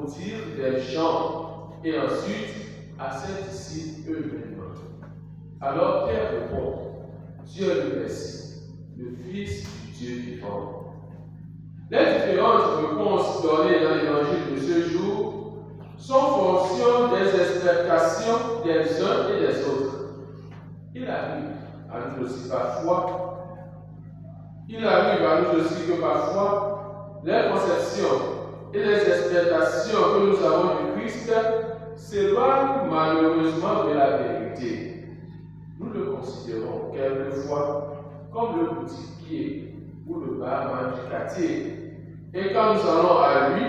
dire des gens et ensuite à ses disciples eux-mêmes. Alors Pierre répond, Dieu est le Messie, le Fils du Dieu vivant. Les différentes réponses données dans l'évangile de ce jour sont fonction des explications des uns et des autres. Il arrive à nous aussi que parfois, les conceptions et les explications que nous avons du Christ s'éloignent malheureusement de la vérité. Nous le considérons quelquefois comme le boutiquier ou le barman du quartier. Et quand nous allons à lui,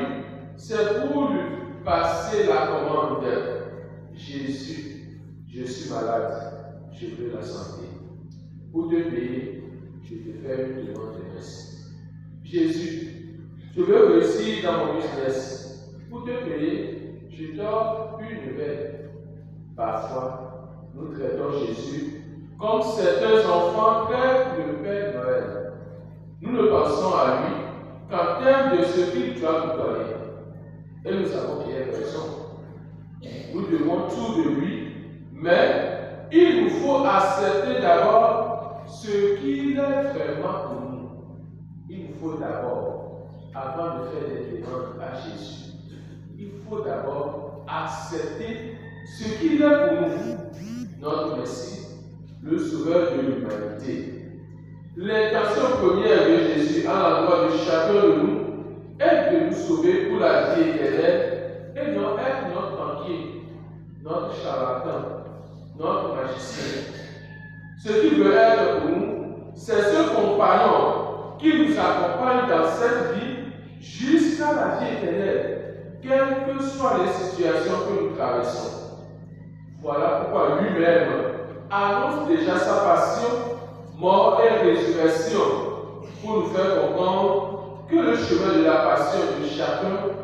c'est pour lui passer la commande. Jésus, je suis malade, je veux la santé. Pour te payer, je te fais une demande de merci. Jésus, je veux réussir dans mon business. Pour te payer, je t'offre une nouvelle. Parfois, nous traitons Jésus comme certains enfants traitent le Père Noël. Nous ne pensons à lui qu'en termes de ce qu'il doit nous donner. Et nous avons bien raison. Nous devons tout de lui, mais il nous faut accepter d'abord ce qu'il est vraiment pour nous. Il nous faut d'abord, avant de faire des demandes à Jésus, il faut d'abord accepter ce qu'il est pour nous, notre Messie, le Sauveur de l'humanité. L'intention première de Jésus à l'endroit de chacun de nous est de nous sauver pour la vie éternelle et non être notre banquier, notre charlatan, notre magicien. Ce qu'il veut être pour nous, c'est ce compagnon qui nous accompagne dans cette vie jusqu'à la vie éternelle, quelles que soient les situations que nous traversons. Voilà pourquoi lui-même annonce déjà sa passion, mort et résurrection pour nous faire comprendre que le chemin de la passion de chacun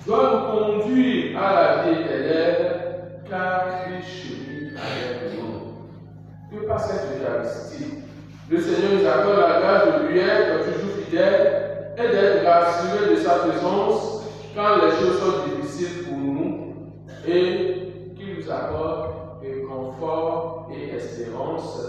doit nous conduire à la vie éternelle, car il chemine avec nous. Que par cette Eucharistie, le Seigneur nous accorde la grâce de lui être toujours fidèle et d'être rassuré de sa présence quand les choses sont difficiles pour nous et qu'il nous accorde réconfort et espérance